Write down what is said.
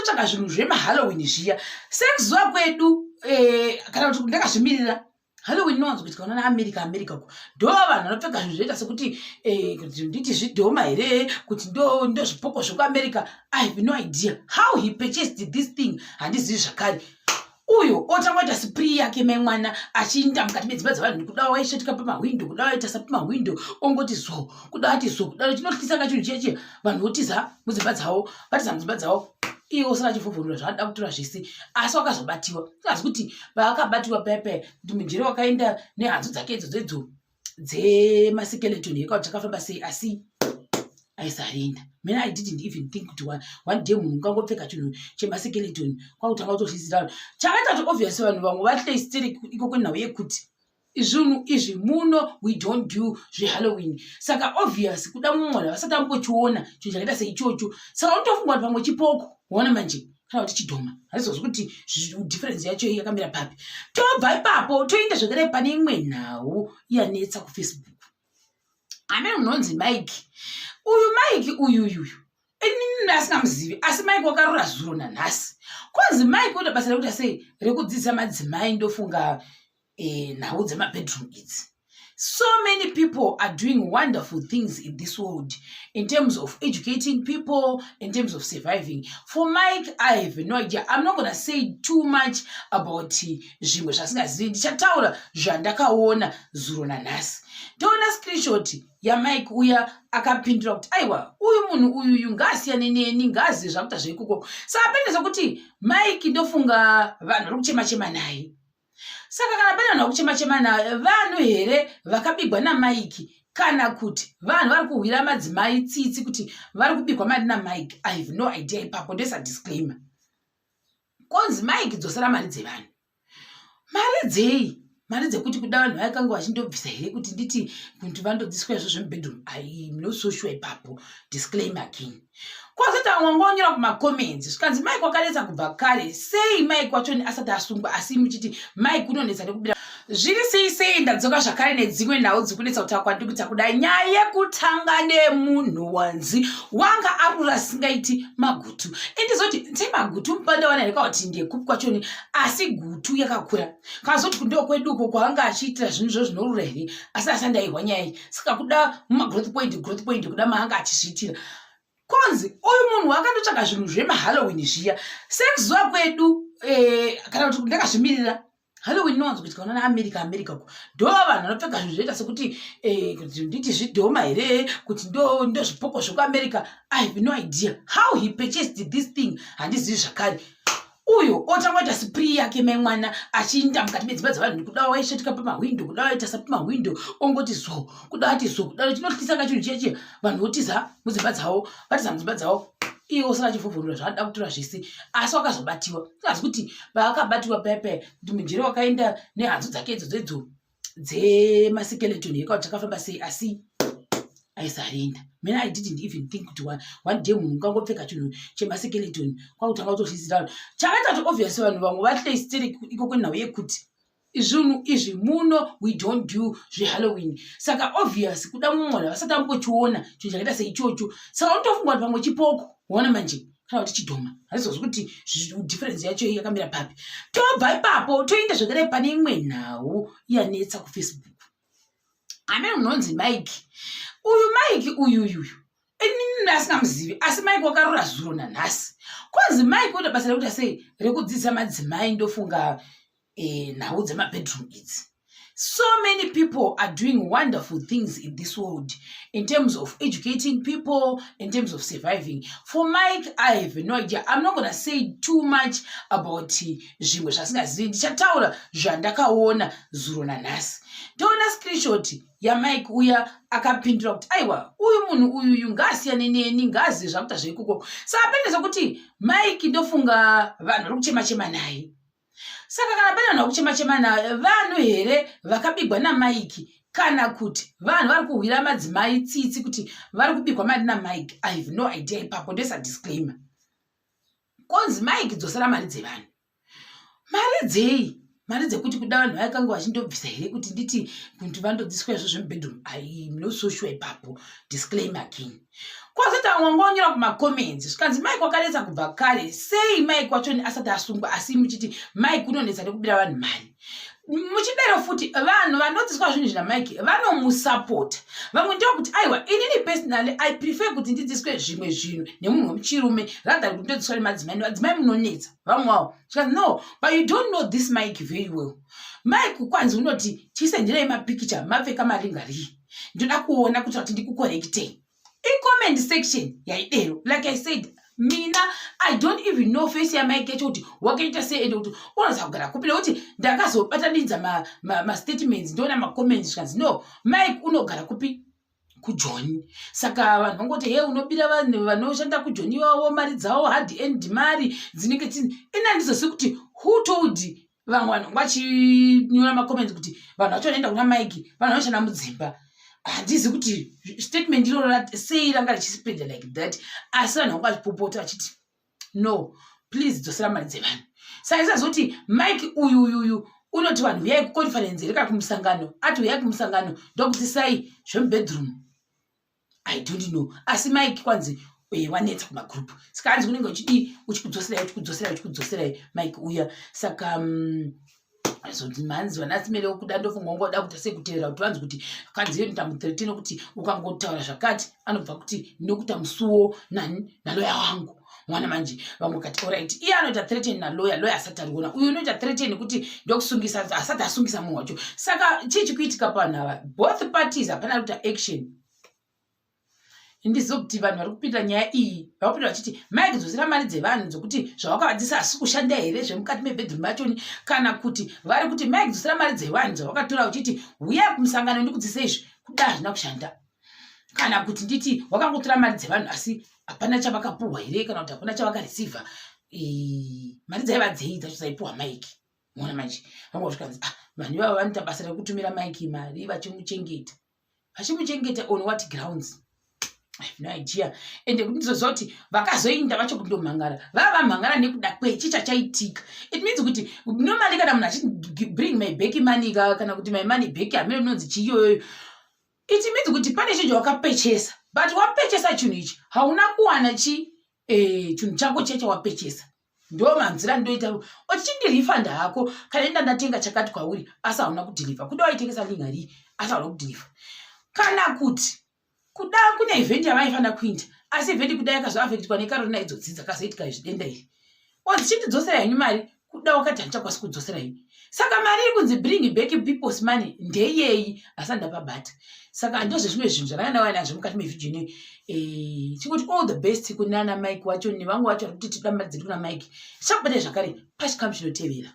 vakandotsvaga zvinhu zvemaHalloween zviya sekuzuva kwedu kana kuti ndakazvimirira Halloween nowanzo kuitika naAmerica ko ndo vanhu vanopfeka zvinhu zvinoita sekuti kuti nditi zvidhoma here kuti ndo zvipoko zvekuAmerica. I have no idea how he purchased this thing. Handizivi zvakare uyo otanga kuita spree yake memwana achinda mukati medzimba dzavanhu kuda waisvetika pamahwindo kuda waita sapamahwindo ongoti zo kuda ati zo kuda chinotyisa chinhu chiya vanhu votiza mudzimba dzavo vatiza mudzimba dzavo iwo saka chifuvhurura zvada kutora zvese asi wakazobatiwa kazi kuti vakabatiwa pepe kuti mujeri wakaenda nehanzu dzake idzodzo dzemaskeleton yekauti chakafamba sei asi aisarenda. Mena I didn't even think kuti one day munhu ungangopfeka chinhu chemaskeleton kwakutanga kutozvisira chakaita kuti obviously vanhu vamwe vahlesitiri iko kwenhau yekuti izvinhu izvi muno we don't do zveHalloween saka obvious kuda mumwe vasati ambochiona chinhu chakaita seichocho saka unotofunga pamwe chipoko waona manje kana kuti chidhoma hazvizozvi kuti difference yacho yakamira papi. Tobva ipapo toenda zvekare pane imwe nhau yanetsa kuFacebook. Amene unonzi Mike uyu inini ndasingamuzivi asi Mike wakarura zuro nanhasi kwanzi Mike uda basa rekuita sei rekudzidzisa madzimai ndofunga nhau dzemabedroom idzi. So many people are doing wonderful things in this world in terms of educating people, in terms of surviving. For Mike, I have no idea. I'm not going to say too much about zvimwe zvasingazivi. Ndichataura zvandakaona zuro nanhasi. Ndaona screenshot yaMike uya akapindura kuti aiwa uyu munhu uyu ngaasiyane neni ngaazive zvakuita zveikoko. Saka pendeza kuti Mike ndofunga vanhu vari kuchema naye. Saka kana pane vanhu vakuchema naye vanhu here vakabigwa naMike kana kuti vanhu vari kuhwira madzimai tsitsi kuti vari kubigwa mari naMike. I have no idea ipapo ndoisa disclaimer. Konzi Mike dzosera mari dzevanhu. Mari dzei? Mari dzekuti kuda vanhu vakanga vachindobvisa here kuti nditi kuti vandodziswa izvo zvemubedroom. I am not so sure ipapo. Disclaimer again. Kwazita mwangonyera kumacomments zvikanzi Mike wakanetsa kubva kare sei Mike wachoni asati asungwa asi muchiti Mike unonetsa nekubira zviri sei ndadzoka zvakare nedzimwe nhau dzikunetsa kuti kwandikuita kuda nyaya yekutanga nemunhu wanzi wanga arura singaiti magutu endizoti magutu mupanda wana nekauti ndiye kupi kwachoni asi gutu yakakura kazoti kundo kweduko kwanga achiitira zvinhu zvinorura here asi asandaihwa nyaya saka kuda growth point kuda mahanga achizviitira. Konzi uyu munhu wakandotsvaga zvinhu zvemaHalloween zviya sekuzuva kwedu kana kuti ndakazvimirira Halloween nowanzo kuitika naAmerica ko ndo vanhu vanopfeka zvinhu zvinoita sekuti kuti nditi zvidhoma here kuti ndo zvipoko zvekuAmerica. I have no idea how he purchased this thing. Handizivi zvakare uyo otanga kuita spree yake memwana achinda mukati medzimba dzavanhu kuda waisvetika pamahwindo kuda waita sapamahwindo ongoti zo kuda ati zo kuda chinotyisa chinhu chiya vanhu votiza mudzimba dzavo vatiza mudzimba dzavo iwo saka chifuvhurura zvada kutora zvese asi wakazobatiwa kazi kuti vakabatiwa pepe kuti mujeri wakaenda nehanzu dzake idzodzo dzemaskeleton yekauti chakafamba sei asi aisarenda. Mena I didn't even think kuti one day munhu ungangopfeka chinhu chemaskeleton kwakutanga kutozvisira chakaita kuti obviously vanhu vamwe vahlesitiri iko kwenhau yekuti izvinhu izvi muno we don't do zveHalloween saka obvious kuda mumwe vasati ambochiona chinhu chakaita seichocho saka unotofunga pamwe chipoko waona manje kana kuti chidhoma hazvizozvi kuti difference yacho yakamira papi. Tobva ipapo toenda zvekare pane imwe nhau yanetsa kuFacebook. Amene unonzi Mike uyu inini ndasingamuzivi asi Mike wakarura zuro nanhasi kwanzi Mike uda basa rekuita sei rekudzidzisa madzimai ndofunga nhau dzemabedroom idzi. So many people are doing wonderful things in this world in terms of educating people, in terms of surviving. For Mike, I have no idea. I'm not going to say too much about zvimwe zvasingazivi. Ndichataura zvandakaona zuro nanhasi. Ndaona screenshot yaMike uya akapindura kuti aiwa uyu munhu uyu ngaasiyane neni ngaazive zvakuita zveikoko. Saka pendeza kuti Mike ndofunga vanhu vari kuchema naye. Saka kana pane vanhu vakuchema naye vanhu here vakabigwa naMike kana kuti vanhu vari kuhwira madzimai tsitsi kuti vari kubigwa mari naMike. I have no idea ipapo ndoisa disclaimer. Konzi Mike dzosera mari dzevanhu. Mari dzei? Mari dzekuti kuda vanhu vakanga vachindobvisa here kuti nditi kuti vandodziswa izvo zvemubedroom. I am not so sure ipapo. Disclaimer again. kwazoti angongonyera kumacomments zvikanzi Mike wakanetsa kubva kare sei Mike wachoni asati asungwa asi muchiti Mike unonetsa nekubira vanhu mari muchidaro futi vanhu vanodzidziswa zvinhu zvina Mike vanomusapota vamwe ndokuti aiwa inini personally I prefer kuti ndidzidziswe zvimwe zvinhu nemunhu wemuchirume rather kuti ndodzidziswa nemadzimai munonetsa vamwe wavo zvikanzi no but you don't know this Mike very well. Mike kwanzi unoti chisendirei mapicture mapfeka maringarii ndoda kuona kuti ndikukorektei comment section yaidero like I said mina I don't even know face ya Mike yacho kuti wakaita sei ende kuti unoza kugara kupira kuti ndakazobatanidza ma statements ndona ma comments zvikanzi no Mike unogara kupi kuJoni saka vanhu vangoti he unobira vanhu vanoshanda kuJoni iwawo mari dzawo hard end mari dzinenge tini ina ndizosi kuti who told vamwe vanhu vachinyora ma comments kuti vanhu vacho vanoenda kuna Mike vanhu vanoshanda mudzimba handizi kuti statement iroro sei ranga richispread like that asi vanhu vanga vachipopota vachiti no please dzosera mari dzevanhu saka isazoti Mike uyu unoti vanhu uyai kuconference reka kumusangano ati uyai kumusangano ndokuti sai zvemubedroom I don't know asi Mike kwanzi wanetsa kumagroup saka hanzi kunenge uchidi uchikudzoserai Mike uya saka zoti manzi vanatsimere kuda ndofunga ngoda kuti sekutera kuti vanzi kuti kanzi yoni tamu 13 kuti ukangotaura zvakati anobva kuti nokuta musuwo nani na lawyer wangu mwana manje vamwe kati alright iye anoita 13 na lawyer asati ariona uyu unoita 13 kuti ndokusungisa asati asungisa munhu wacho saka chichikuitika panhava both parties hapana kuita action ndizokuti vanhu vari kupinda nyaya iyi vakupinda vachiti Mike dzosera mari dzevanhu dzokuti zvawakavadzisa hasi kushanda here zvemukati mebedroom machoni kana kuti vari kuti Mike dzosera mari dzevanhu dzawakatora uchiti uya kumusangano ndikudzisa izvi kuda hazvina kushanda kana kuti nditi wakangotora mari dzevanhu asi hapana chavakapuhwa here kana kuti hapana chavakareceiva mari dzaiva dzei dzacho dzaipuhwa Mike mona manje vamwe zvikanzi vanhu ivavo vanoita basa rekutumira Mike mari vachimuchengeta on what grounds I have no idea. Ende kundizoziva kuti vakazoinda vacho kundomhangara vava mhangara nekuda kwechicha chaitika. It means kuti normally kana munhu achiti bring my back money kana kuti my money back hamene unonzi chiyoyo. It means kuti pane chinhu wakapechesa but wapechesa chinhu ichi hauna kuwana chinhu chako checha wapechesa. Ndo manzira ndoita uchindirifa hako kana enda ndatenga chakati kwauri asi hauna kudhiliva kuda waitengesa lingari asi hauna kudhiliva kana kuti kuda kune event yavaifanira kuinda asi event kuda yakazoafektwa nekarona idzodzidza kazoitika zvidenda iri wadzichitidzosera henyu mari kuda wakati handichakwasi kudzosera henyu saka mari iri kunzi bring back people's money ndeyeyi asi handapabata saka ndozve zvimwe zvinhu zvakanyanya wanazvo mukati mevhidhiyo inoyi chingoti all the best kunana Mike wacho nevamwe vacho vari kuti tida mari dziri kuna Mike tichakubata zvakare pachikamu chinotevera.